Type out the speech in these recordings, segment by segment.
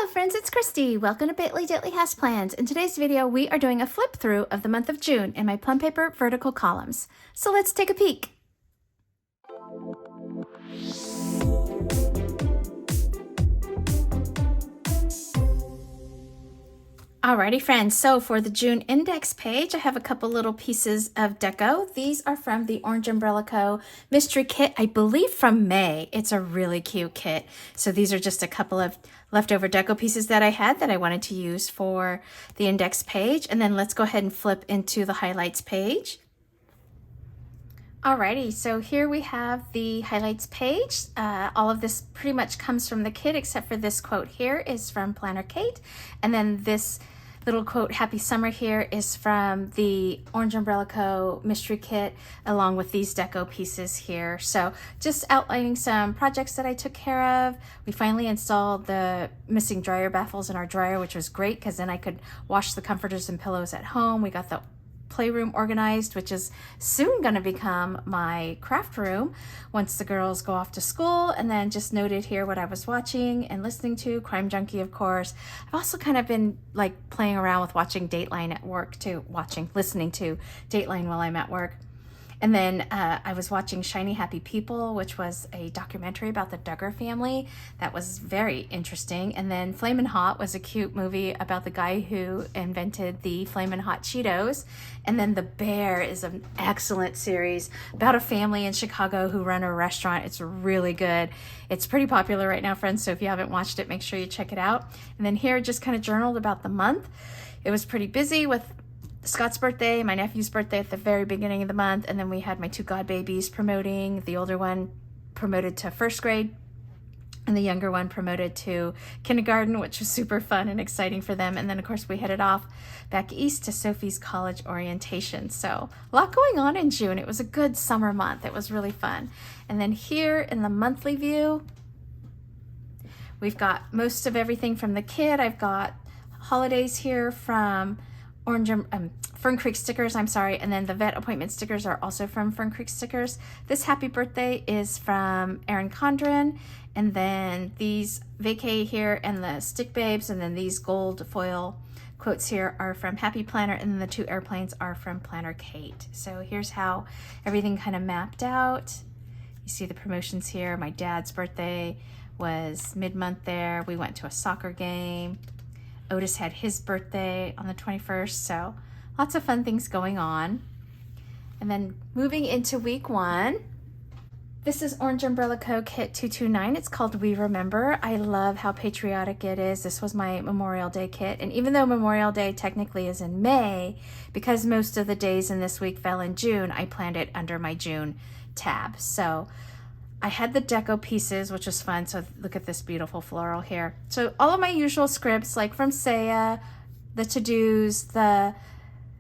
friends, it's Christy. Welcome to Bitly Ditley Has Plans. In today's video, we are doing a flip through of the month of June in my Plum paper vertical columns. So let's take a peek. Alrighty friends, so for the June index page, I have a couple little pieces of deco. These are from the Orange Umbrella Co. mystery kit, I believe from May. It's a really cute kit. So these are just a couple of leftover deco pieces that I had that I wanted to use for the index page. And then let's go ahead and flip into the highlights page. Alrighty, so here we have the highlights page. All of this pretty much comes from the kit except for this quote here is from Planner Kate. And then this little quote, Happy Summer here, is from the Orange Umbrella Co. mystery kit along with these deco pieces here. So just outlining some projects that I took care of. We finally installed the missing dryer baffles in our dryer, which was great because then I could wash the comforters and pillows at home. We got the playroom organized, which is soon going to become my craft room once the girls go off to school. And then just noted here what I was watching and listening to, Crime Junkie, of course. I've also kind of been like playing around with watching Dateline at work too, listening to Dateline while I'm at work. And then I was watching Shiny Happy People, which was a documentary about the Duggar family. That was very interesting. And then Flamin' Hot was a cute movie about the guy who invented the Flamin' Hot Cheetos. And then The Bear is an excellent series about a family in Chicago who run a restaurant. It's really good. It's pretty popular right now, friends, so if you haven't watched it, make sure you check it out. And then here, just kind of journaled about the month. It was pretty busy with Scott's birthday, my nephew's birthday at the very beginning of the month, and then we had my two godbabies promoting. The older one promoted to first grade, and the younger one promoted to kindergarten, which was super fun and exciting for them. And then, of course, we headed off back east to Sophie's college orientation. So a lot going on in June. It was a good summer month. It was really fun. And then here in the monthly view, we've got most of everything from the kit. I've got holidays here from Fern Creek stickers, I'm sorry, and then the vet appointment stickers are also from Fern Creek stickers. This happy birthday is from Erin Condren, and then these vacay here and the stick babes, and then these gold foil quotes here are from Happy Planner, and then the two airplanes are from Planner Kate. So here's how everything kind of mapped out. You see the promotions here. My dad's birthday was mid-month there. We went to a soccer game. Otis had his birthday on the 21st, so lots of fun things going on. And then moving into week one, this is Orange Umbrella Co. Kit 229. It's called We Remember. I love how patriotic it is. This was my Memorial Day kit. And even though Memorial Day technically is in May, because most of the days in this week fell in June, I planned it under my June tab. So I had the deco pieces, which was fun. So look at this beautiful floral here. So all of my usual scripts, like from Saya, the to-dos, the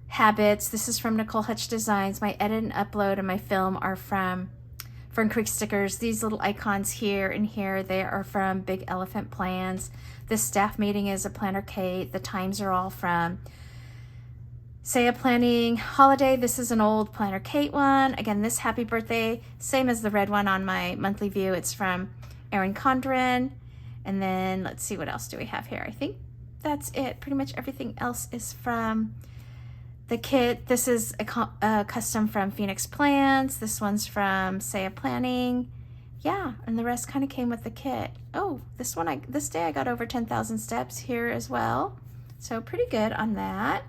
habits. This is from Nicole Hutch Designs. My edit and upload and my film are from Fern Creek stickers. These little icons here and here, they are from Big Elephant Plans. This staff meeting is a Planner Kate. The times are all from Saya Planning Holiday. This is an old Planner Kate one. Again, this happy birthday, same as the red one on my monthly view. It's from Erin Condren. And then let's see, what else do we have here? I think that's it. Pretty much everything else is from the kit. This is a custom from Phoenix Plans. This one's from Saya Planning. Yeah, and the rest kind of came with the kit. Oh, this day I got over 10,000 steps here as well. So pretty good on that.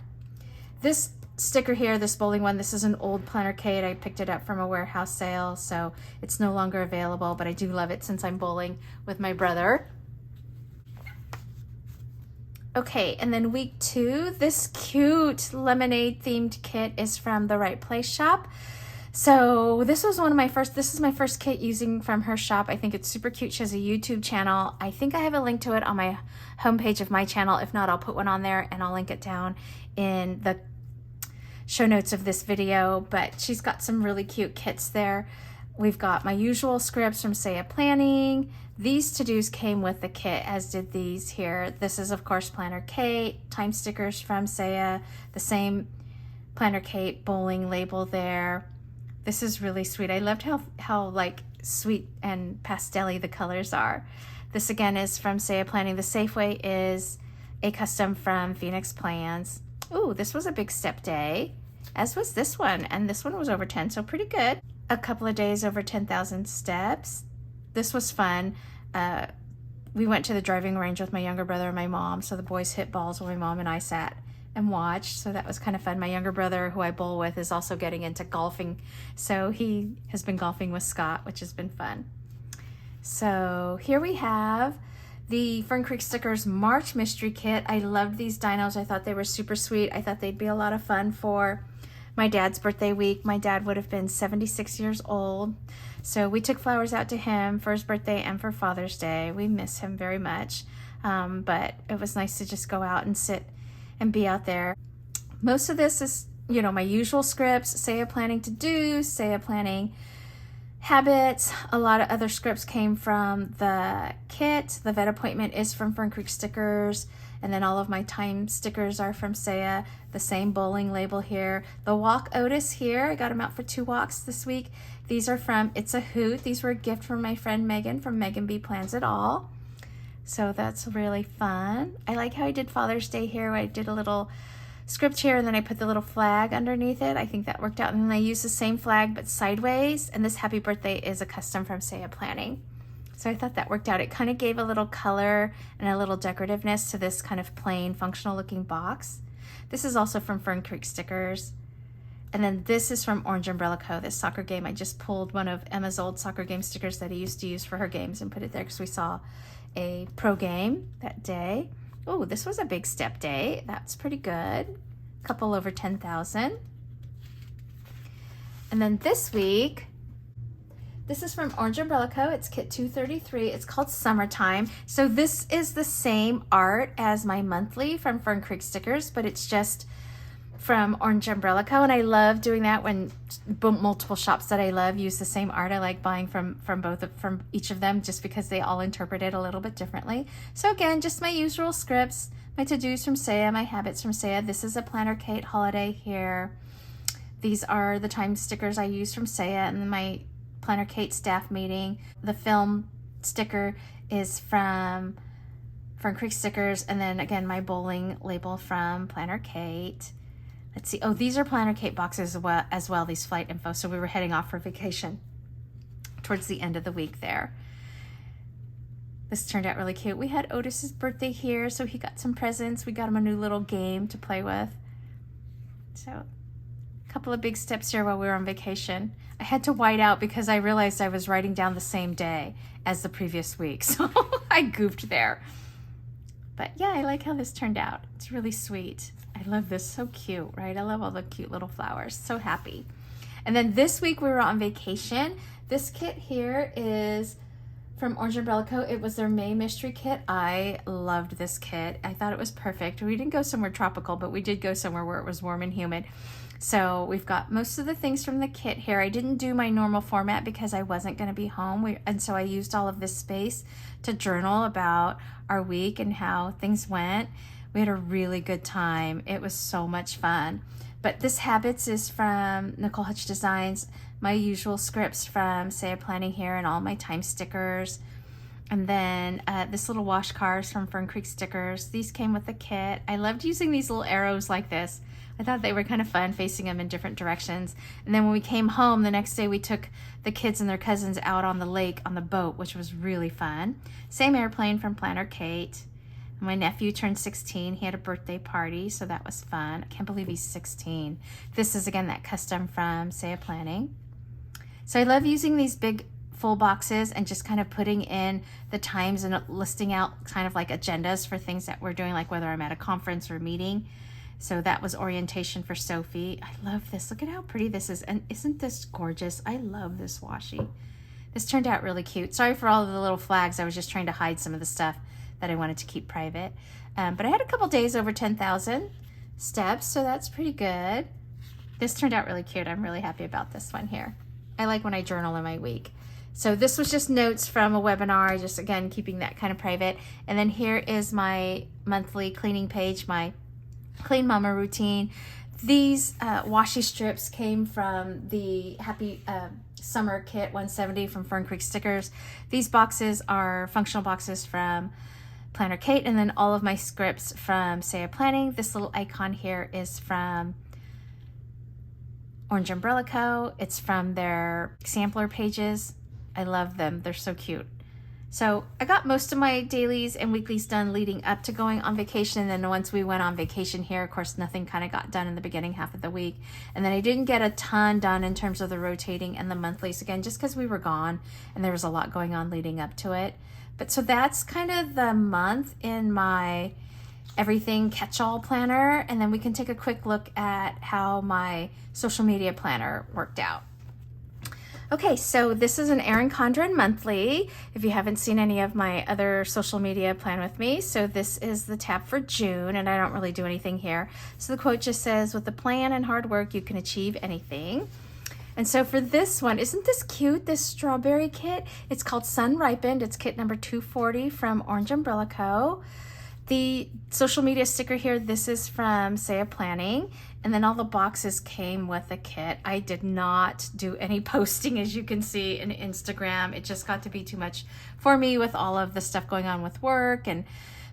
This sticker here, this bowling one, this is an old Planner Kate. I picked it up from a warehouse sale, so it's no longer available, but I do love it since I'm bowling with my brother. Okay, and then week two, this cute lemonade themed kit is from the Right Place shop. So this is my first kit using from her shop. I think it's super cute. She has a YouTube channel. I think I have a link to it on my homepage of my channel. If not, I'll put one on there and I'll link it down in the show notes of this video, but she's got some really cute kits there. We've got my usual scripts from Saya Planning. These to-dos came with the kit, as did these here. This is, of course, Planner Kate. Time stickers from Saya. The same Planner Kate bowling label there. This is really sweet. I loved how like sweet and pastel-y the colors are. This again is from Saya Planning. The Safeway is a custom from Phoenix Plans. Ooh, this was a big step day, as was this one, and this one was over 10, so pretty good. A couple of days over 10,000 steps. This was fun. We went to the driving range with my younger brother and my mom, so the boys hit balls while my mom and I sat and watched, so that was kind of fun. My younger brother, who I bowl with, is also getting into golfing, so he has been golfing with Scott, which has been fun. So here we have the Fern Creek Stickers March Mystery Kit. I loved these dinos. I thought they were super sweet. I thought they'd be a lot of fun for my dad's birthday week. My dad would have been 76 years old. So we took flowers out to him for his birthday and for Father's Day. We miss him very much. But it was nice to just go out and sit and be out there. Most of this is, you know, my usual scripts, Saya Planning to do, Saya Planning habits. A lot of other scripts came from the kit. The vet appointment is from Fern Creek Stickers. And then all of my time stickers are from Saya. The same bowling label here. The Walk Otis here, I got them out for 2 walks this week. These are from It's a Hoot. These were a gift from my friend Megan from Megan B Plans It All. So that's really fun. I like how I did Father's Day here. I did a little script here and then I put the little flag underneath it. I think that worked out. And then I used the same flag but sideways. And this Happy Birthday is a custom from Saya Planning. So I thought that worked out. It kind of gave a little color and a little decorativeness to this kind of plain functional looking box. This is also from Fern Creek Stickers. And then this is from Orange Umbrella Co., this soccer game. I just pulled one of Emma's old soccer game stickers that I used to use for her games and put it there because we saw a pro game that day. Oh, this was a big step day. That's pretty good. Couple over 10,000. And then this week, this is from Orange Umbrella Co. It's kit 233. It's called Summertime. So this is the same art as my monthly from Fern Creek Stickers, but it's just from Orange Umbrella Co. And I love doing that when multiple shops that I love use the same art. I like buying from each of them just because they all interpret it a little bit differently. So again, just my usual scripts, my to-dos from Saya, my habits from Saya. This is a Planner Kate holiday here. These are the time stickers I use from Saya and my Planner Kate staff meeting. The film sticker is from Fern Creek Stickers, and then again my bowling label from Planner Kate. Let's see. Oh, these are Planner Kate boxes as well, these flight info. So we were heading off for vacation towards the end of the week there. This turned out really cute. We had Otis's birthday here, so he got some presents. We got him a new little game to play with. So a couple of big steps here while we were on vacation. I had to white out because I realized I was writing down the same day as the previous week. So I goofed there. But yeah, I like how this turned out. It's really sweet. I love this, so cute, right? I love all the cute little flowers, so happy. And then this week we were on vacation. This kit here is from Orange Umbrella Co. It was their May Mystery Kit. I loved this kit. I thought it was perfect. We didn't go somewhere tropical, but we did go somewhere where it was warm and humid. So we've got most of the things from the kit here. I didn't do my normal format because I wasn't going to be home. And so I used all of this space to journal about our week and how things went. We had a really good time. It was so much fun. But this Habits is from Nicole Hutch Designs. My usual scripts from Saya Planning here and all my time stickers. And then this little wash cars from Fern Creek Stickers. These came with the kit. I loved using these little arrows like this. I thought they were kind of fun, facing them in different directions. And then when we came home the next day, we took the kids and their cousins out on the lake on the boat, which was really fun. Same airplane from Planner Kate. My nephew turned 16. He had a birthday party, so that was fun. I can't believe he's 16. This is, again, that custom from Saya Planning. So I love using these big full boxes and just kind of putting in the times and listing out kind of like agendas for things that we're doing, like whether I'm at a conference or a meeting. So that was orientation for Sophie. I love this. Look at how pretty this is. And isn't this gorgeous? I love this washi. This turned out really cute. Sorry for all of the little flags. I was just trying to hide some of the stuff that I wanted to keep private. But I had a couple days over 10,000 steps, so that's pretty good. This turned out really cute. I'm really happy about this one here. I like when I journal in my week. So this was just notes from a webinar, just again, keeping that kind of private. And then here is my monthly cleaning page, my Clean Mama routine. These washi strips came from the summer kit 170 from Fern Creek Stickers. These boxes are functional boxes from Planner Kate, and then all of my scripts from Saya Planning. This little icon here is from Orange Umbrella Co. It's from their sampler pages. I love them. They're so cute. So I got most of my dailies and weeklies done leading up to going on vacation. And then once we went on vacation here, of course, nothing kind of got done in the beginning half of the week. And then I didn't get a ton done in terms of the rotating and the monthlies, again, just because we were gone and there was a lot going on leading up to it. But so that's kind of the month in my everything catch-all planner. And then we can take a quick look at how my social media planner worked out. Okay, so this is an Erin Condren monthly, if you haven't seen any of my other social media plan with me. So this is the tab for June, and I don't really do anything here. So the quote just says, with a plan and hard work, you can achieve anything. And so for this one, isn't this cute, this strawberry kit? It's called Sun Ripened. It's kit number 240 from Orange Umbrella Co. The social media sticker here, this is from Saya Planning, and then all the boxes came with a kit. I did not do any posting, as you can see, in Instagram. It just got to be too much for me with all of the stuff going on with work and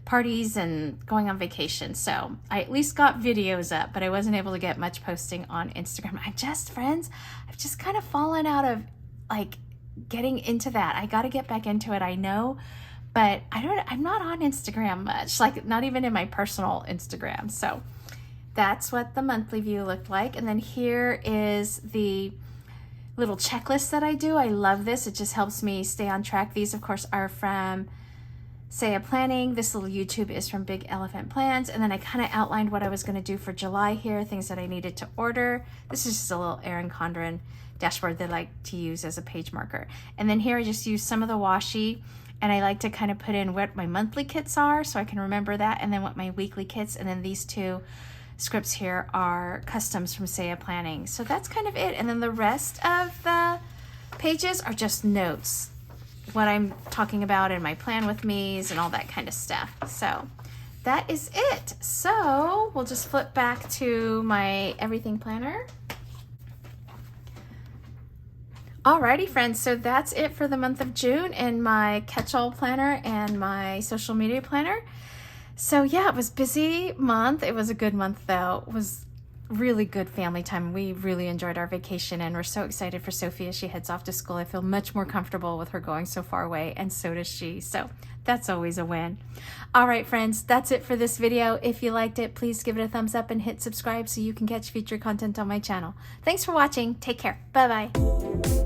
parties and going on vacation. So I at least got videos up, but I wasn't able to get much posting on Instagram. Friends, I've just kind of fallen out of like getting into that. I got to get back into it, I know. But I'm not on Instagram much, like not even in my personal Instagram. So that's what the monthly view looked like. And then here is the little checklist that I do. I love this. It just helps me stay on track. These, of course, are from Saya Planning. This little YouTube is from Big Elephant Plans. And then I kind of outlined what I was going to do for July here, things that I needed to order. This is just a little Erin Condren dashboard that I like to use as a page marker. And then here I just use some of the washi. And I like to kind of put in what my monthly kits are so I can remember that, and then what my weekly kits, and then these two scripts here are customs from Saya Planning. So that's kind of it. And then the rest of the pages are just notes, what I'm talking about in my plan with me's and all that kind of stuff. So that is it. So we'll just flip back to my everything planner. Alrighty, friends, so that's it for the month of June in my catch-all planner and my social media planner. So yeah, it was a busy month. It was a good month though. It was really good family time. We really enjoyed our vacation, and we're so excited for Sophie as she heads off to school. I feel much more comfortable with her going so far away, and so does she. So that's always a win. All right, friends, that's it for this video. If you liked it, please give it a thumbs up and hit subscribe so you can catch future content on my channel. Thanks for watching. Take care. Bye-bye.